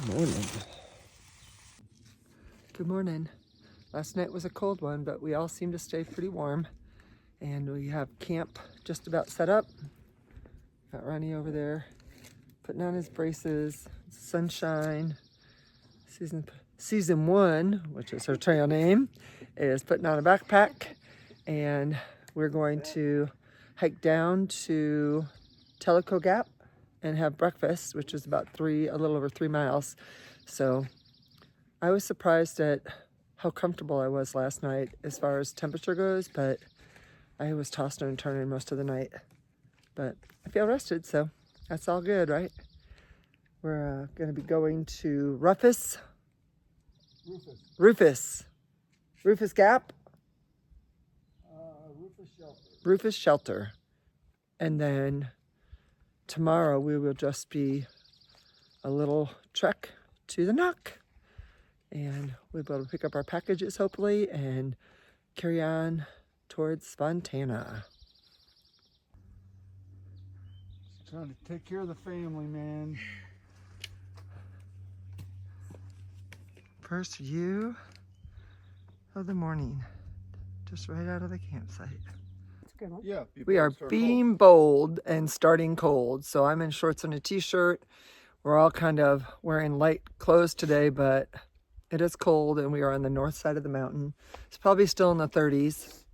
Morning. Good morning. Last night was a cold one, but we all seem to stay pretty warm. And we have camp just about set up. Got Ronnie over there putting on his braces. Sunshine. Season 1, which is her trail name, is putting on a backpack. And we're going to hike down to Telo Gap and have breakfast, which is about a little over 3 miles. So I was surprised at how comfortable I was last night as far as temperature goes, but I was tossing and turning most of the night. But I feel rested, so that's all good, right? We're going to be going to Rufus Gap? Rufus Shelter. And then tomorrow we will just be a little trek to the Nook. And we'll be able to pick up our packages hopefully and carry on towards Fontana. Just trying to take care of the family, man. First view of the morning, just right out of the campsite. That's a good one. Yeah. We are being bold and starting cold. So I'm in shorts and a t-shirt. We're all kind of wearing light clothes today, but it is cold and we are on the north side of the mountain. It's probably still in the 30s.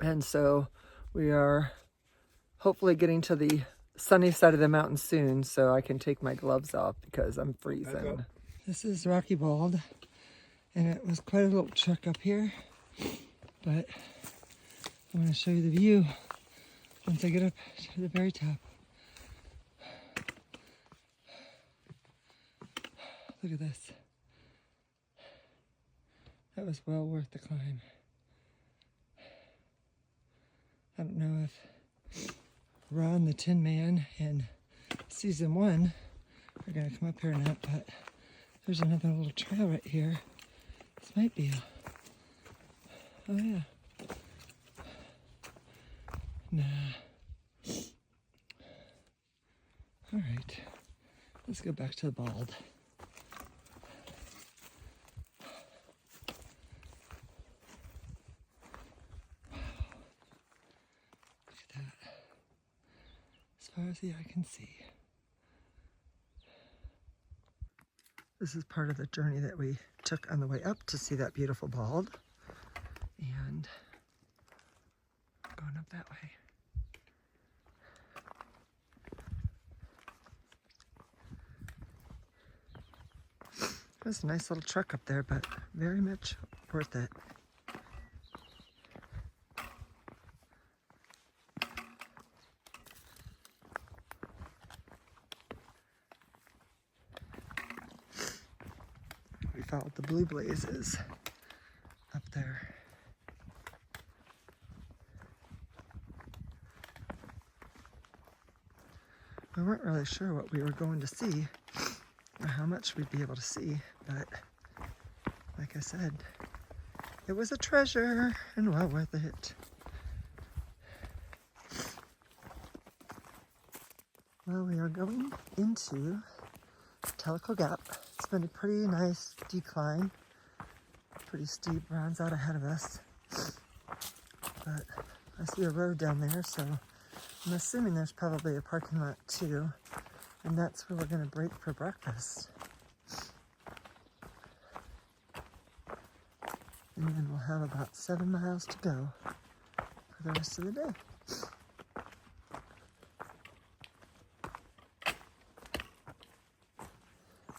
And so we are hopefully getting to the sunny side of the mountain soon so I can take my gloves off because I'm freezing. This is Rocky Bald, and it was quite a little trek up here, but I'm going to show you the view once I get up to the very top. Look at this. That was well worth the climb. I don't know if Ron the Tin Man in season 1 are going to come up here or not, but there's another little trail right here. This might be oh yeah. Nah. All right, let's go back to the Bald. Look at that. As far as the eye can see. This is part of the journey that we took on the way up to see that beautiful Bald. And going up that way. It was a nice little trek up there, but very much worth it. We followed the blue blazes up there. We weren't really sure what we were going to see or how much we'd be able to see, but like I said, it was a treasure and well worth it. Well, we are going into Telo Gap. It's been a pretty nice decline. Pretty steep, rounds out ahead of us. But I see a road down there, so I'm assuming there's probably a parking lot too. And that's where we're gonna break for breakfast. And then we'll have about 7 miles to go for the rest of the day.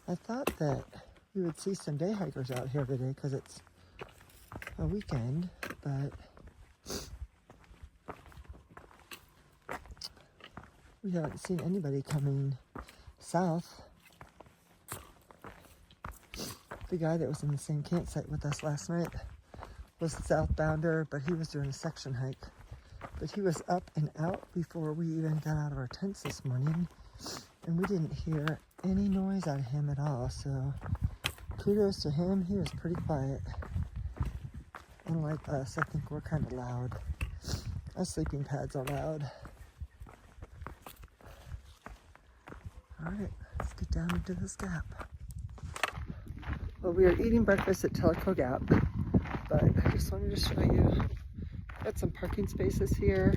I thought that we would see some day hikers out here today because it's a weekend, but we haven't seen anybody coming south. The guy that was in the same campsite with us last night was a southbounder, but he was doing a section hike. But he was up and out before we even got out of our tents this morning, and we didn't hear any noise out of him at all, so kudos to him. He was pretty quiet. Unlike us, I think we're kind of loud. Our sleeping pads are loud. All right, let's get down into this gap. Well, we are eating breakfast at Telo Gap, but I just wanted to show you. Got some parking spaces here.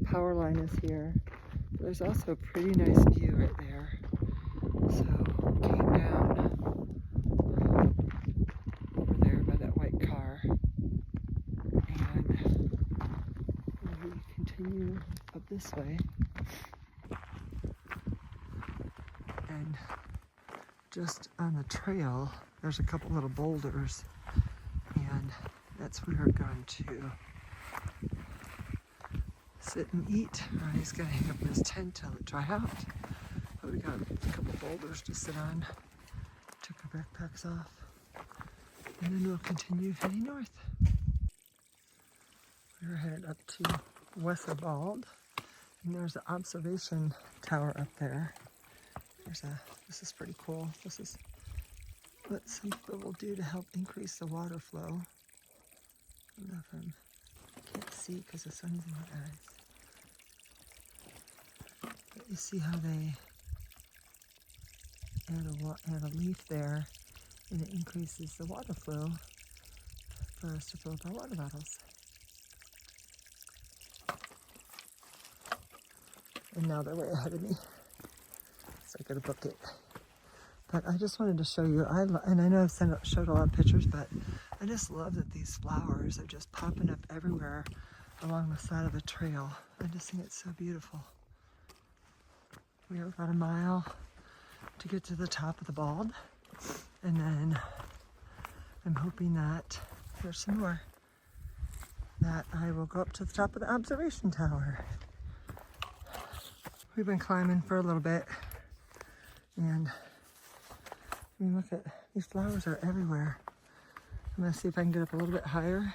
Power line is here. There's also a pretty nice view right there. So came down over there by that white car, and we continue up this way. And just on the trail, there's a couple little boulders, and that's where we're going to sit and eat. Ronnie's gonna hang up in his tent till it dry out. But we got a couple boulders to sit on. Took our backpacks off, and then we'll continue heading north. We're headed up to Wesser Bald, and there's an observation tower up there. This is pretty cool. This is what some people will do to help increase the water flow. I don't know if I can't see because the sun's in my eyes. But you see how they add a leaf there, and it increases the water flow for us to fill up our water bottles. And now they're way ahead of me, so I gotta book it. But I just wanted to show you, and I know I've showed a lot of pictures, but I just love that these flowers are just popping up everywhere along the side of the trail. I just think it's so beautiful. We have about a mile to get to the top of the Bald, and then I'm hoping that there's some more, that I will go up to the top of the observation tower. We've been climbing for a little bit, and I mean, look at these flowers are everywhere. I'm gonna see if I can get up a little bit higher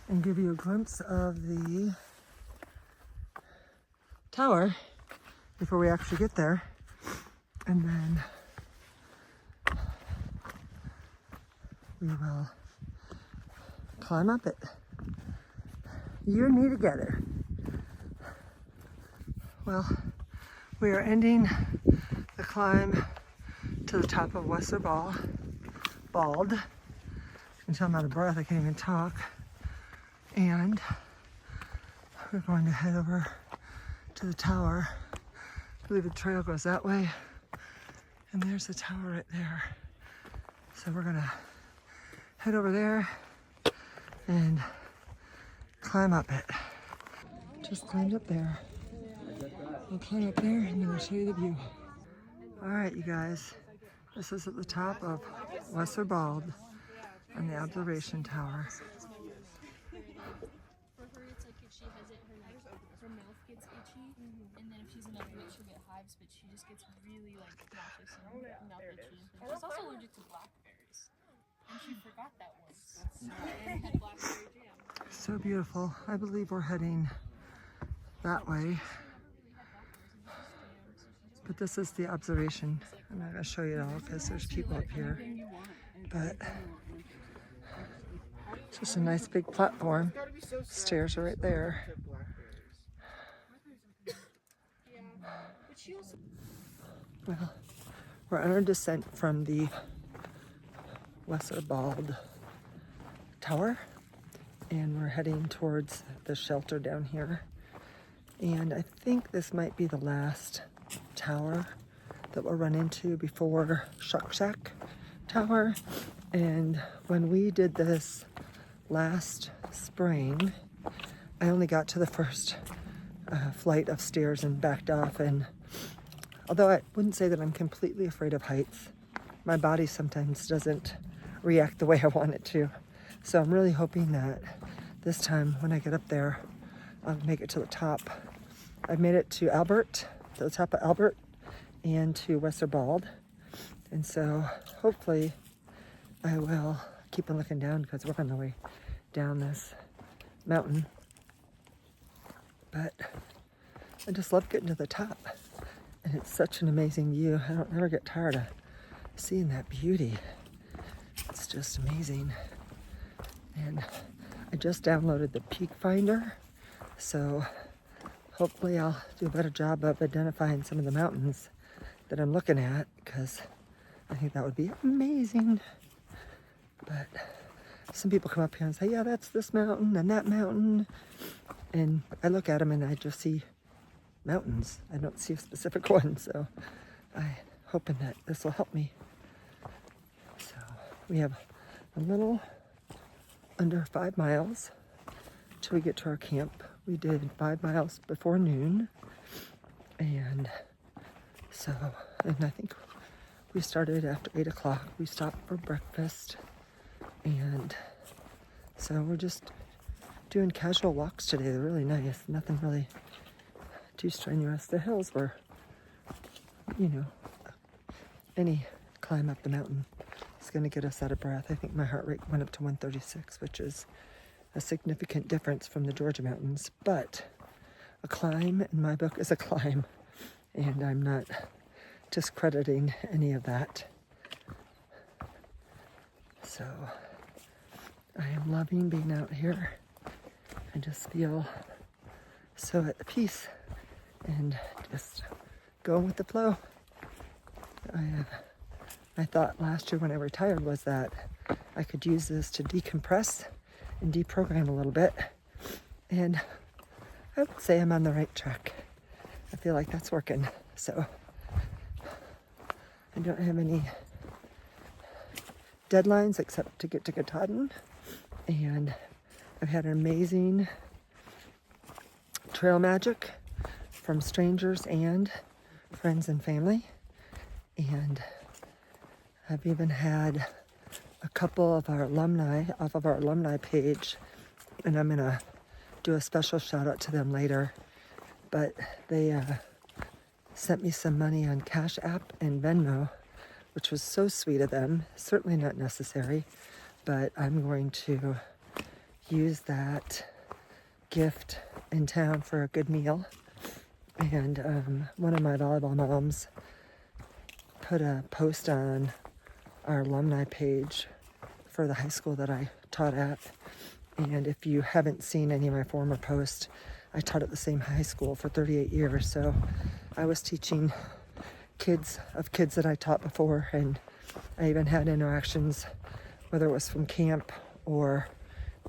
and give you a glimpse of the tower before we actually get there, and then we will climb up it. You and me together. Well, we are ending the climb to the top of Wesser Bald. Until I'm out of breath, I can't even talk. And we're going to head over to the tower. I believe the trail goes that way. And there's the tower right there. So we're gonna head over there and climb up it. Just climbed up there. I'll climb up there and then I'll show you the view. All right, you guys. This is at the top of Wesser Bald on the observation tower. For her, it's like if she has it, her mouth gets itchy, and then if she's in a bit, she'll get hives, but she just gets really like nauseous and mouth itchy. And she's also allergic to blackberries, and she forgot that once. And had blackberry jam. So beautiful. I believe we're heading that way. But this is the observation. I'm not going to show you it all because there's people up here. But it's just a nice big platform. Stairs are right there. Well, we're on our descent from the Wesser Bald Tower, and we're heading towards the shelter down here. And I think this might be the last tower that we'll run into before Shock Shack Tower. And when we did this last spring, I only got to the first flight of stairs and backed off. And although I wouldn't say that I'm completely afraid of heights, my body sometimes doesn't react the way I want it to. So I'm really hoping that this time when I get up there, I'll make it to the top. I've made it to Albert, to the top of Albert, and to Wesser Bald. And so hopefully I will keep on looking down because we're on the way down this mountain. But I just love getting to the top. And it's such an amazing view. I don't ever get tired of seeing that beauty. It's just amazing. And I just downloaded the Peak Finder, so hopefully I'll do a better job of identifying some of the mountains that I'm looking at, because I think that would be amazing. some people come up here and say, yeah, that's this mountain and that mountain. And I look at them and I just see mountains. I don't see a specific one. So I'm hoping that this will help me. So we have a little under 5 miles till we get to our camp. We did 5 miles before noon. And so, and I think we started after 8 o'clock. We stopped for breakfast. And so we're just doing casual walks today. They're really nice. Nothing really too strenuous. The hills were, you know, any climb up the mountain is going to get us out of breath. I think my heart rate went up to 136, which is a significant difference from the Georgia mountains. But a climb in my book is a climb, and I'm not discrediting any of that. So I am loving being out here. I just feel so at peace and just going with the flow. I thought last year when I retired was that I could use this to decompress and deprogram a little bit. And I would say I'm on the right track. I feel like that's working. So I don't have any deadlines except to get to Katahdin. And I've had an amazing trail magic from strangers and friends and family. And I've even had a couple of our alumni off of our alumni page, and I'm gonna do a special shout out to them later. But they sent me some money on Cash App and Venmo, which was so sweet of them. Certainly not necessary, but I'm going to use that gift in town for a good meal. And one of my volleyball moms put a post on our alumni page for the high school that I taught at. And if you haven't seen any of my former posts, I taught at the same high school for 38 years. So I was teaching kids that I taught before, and I even had interactions, whether it was from camp or,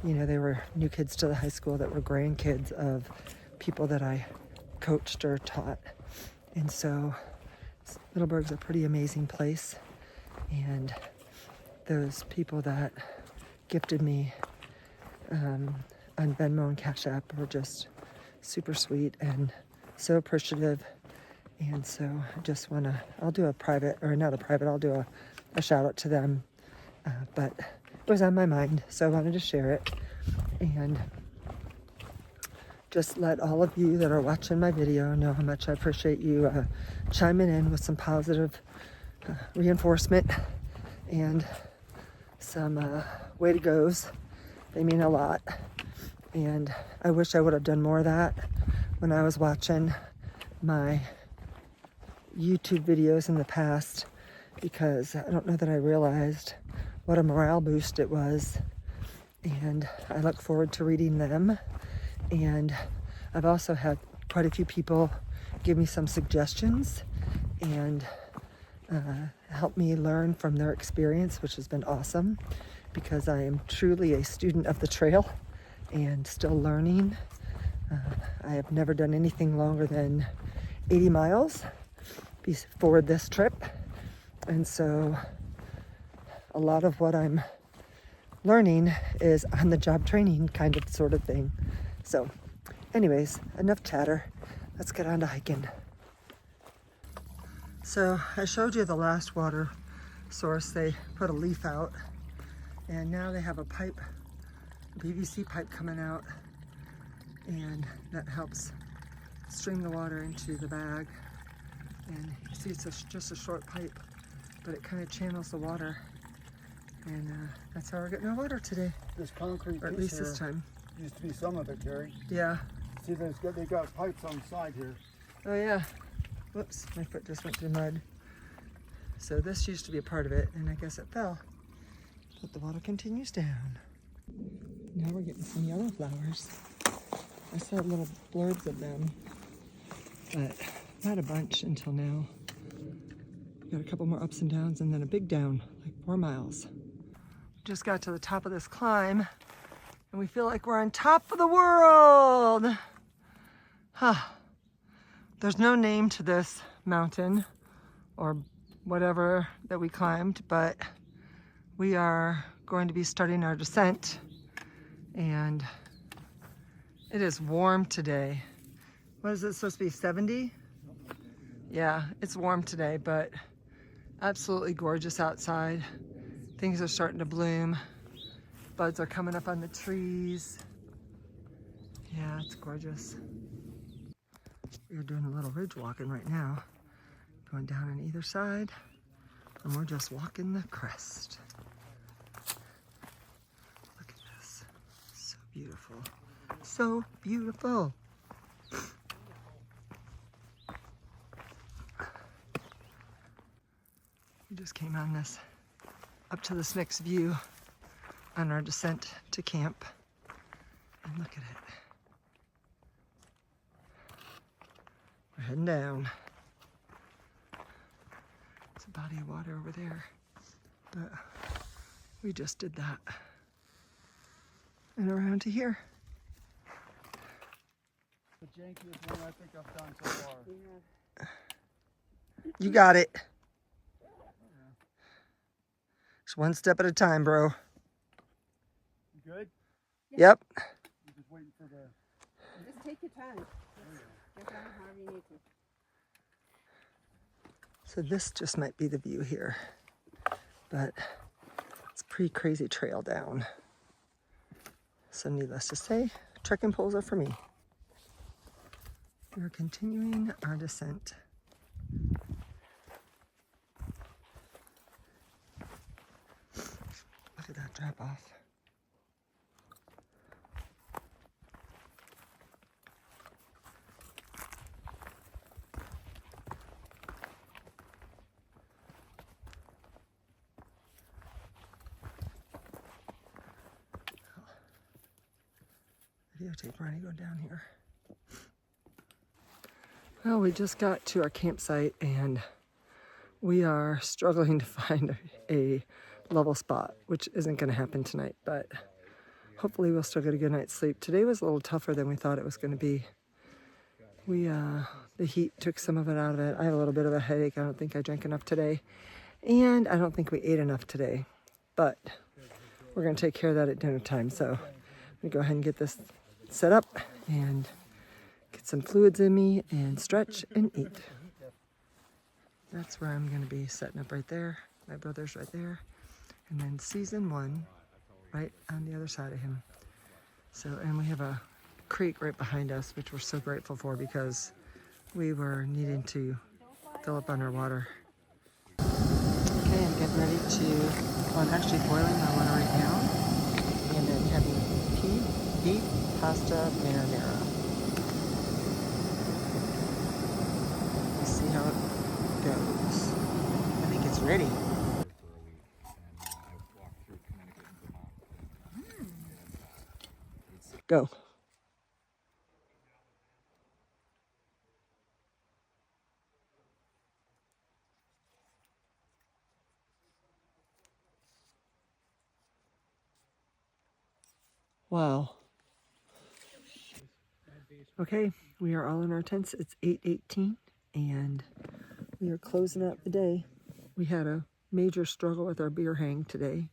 you know, they were new kids to the high school that were grandkids of people that I coached or taught. And so Middleburg's a pretty amazing place, and those people that gifted me on Venmo and Cash App were just super sweet and so appreciative. And so I just want to, I'll do a private, or not a private, I'll do a shout out to them. But it was on my mind, so I wanted to share it. And just let all of you that are watching my video know how much I appreciate you chiming in with some positive reinforcement and some way to goes. They mean a lot. And I wish I would have done more of that when I was watching my YouTube videos in the past, because I don't know that I realized what a morale boost it was. And I look forward to reading them. And I've also had quite a few people give me some suggestions and help me learn from their experience, which has been awesome, because I am truly a student of the trail and still learning. I have never done anything longer than 80 miles before this trip. And so a lot of what I'm learning is on the job training kind of sort of thing. So anyways, enough chatter. Let's get on to hiking. So I showed you the last water source. They put a leaf out, and now they have a pipe, a PVC pipe coming out, and that helps stream the water into the bag. And you see it's just a short pipe, but it kind of channels the water. And that's how we're getting our water today. This concrete, or at least this time. Used to be some of it, Terry. Yeah. See, they got pipes on the side here. Oh yeah. Whoops, my foot just went through mud. So this used to be a part of it, and I guess it fell. But the water continues down. Now we're getting some yellow flowers. I saw little blurbs of them, but not a bunch until now. Got a couple more ups and downs, and then a big down, like 4 miles. Just got to the top of this climb and we feel like we're on top of the world. Huh. There's no name to this mountain or whatever that we climbed, but we are going to be starting our descent, and it is warm today. What is it supposed to be, 70? Yeah, it's warm today, but absolutely gorgeous outside. Things are starting to bloom. Buds are coming up on the trees. Yeah, it's gorgeous. We're doing a little ridge walking right now, going down on either side, and we're just walking the crest. Look at this, so beautiful, so beautiful. We just came on this, up to this next view on our descent to camp, and look at it. We're heading down. There's a body of water over there, but we just did that. And around to here. The jankiest one I think I've done so far. You got it. Just one step at a time, bro. You good? Yep. You're just waiting for the... Just take your time. Get down however you need to. So this just might be the view here, but it's a pretty crazy trail down. So needless to say, trekking poles are for me. We're continuing our descent. Look at that drop off. Videotape Ronnie go down here. Well, we just got to our campsite and we are struggling to find a level spot, which isn't going to happen tonight, but hopefully we'll still get a good night's sleep. Today was a little tougher than we thought it was going to be. The heat took some of it out of it. I have a little bit of a headache. I don't think I drank enough today, and I don't think we ate enough today, but we're going to take care of that at dinner time. So let me go ahead and get this set up and get some fluids in me and stretch and eat. That's where I'm going to be setting up right there. My brother's right there. And then season 1 right on the other side of him. So, and we have a creek right behind us, which we're so grateful for because we were needing to fill up on our water. Okay, I'm getting ready to, well, I'm actually boiling my water right now. And then having beef pasta marinara. Let's see how it goes. I think it's ready. Go. Wow. Okay, we are all in our tents. It's 8:18 and we are closing out the day. We had a major struggle with our beer hang today,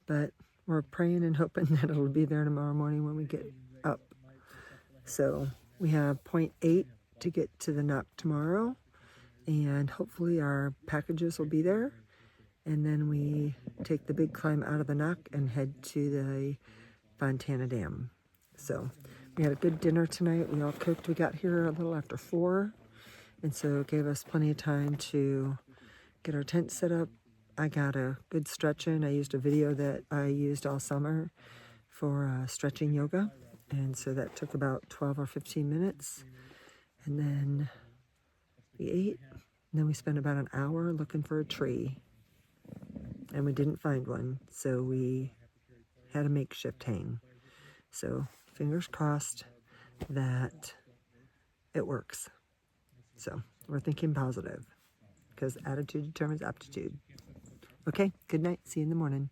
but we're praying and hoping that it'll be there tomorrow morning when we get up. So we have 0.8 to get to the knock tomorrow, and hopefully our packages will be there. And then we take the big climb out of the knock and head to the Fontana Dam. So we had a good dinner tonight. We all cooked. We got here a little after 4, and so it gave us plenty of time to get our tent set up. I got a good stretch in. I used a video that I used all summer for stretching yoga, and so that took about 12 or 15 minutes. And then we ate, and then we spent about an hour looking for a tree, and we didn't find one, so we had a makeshift hang. So fingers crossed that it works. So we're thinking positive because attitude determines aptitude. Okay, good night. See you in the morning.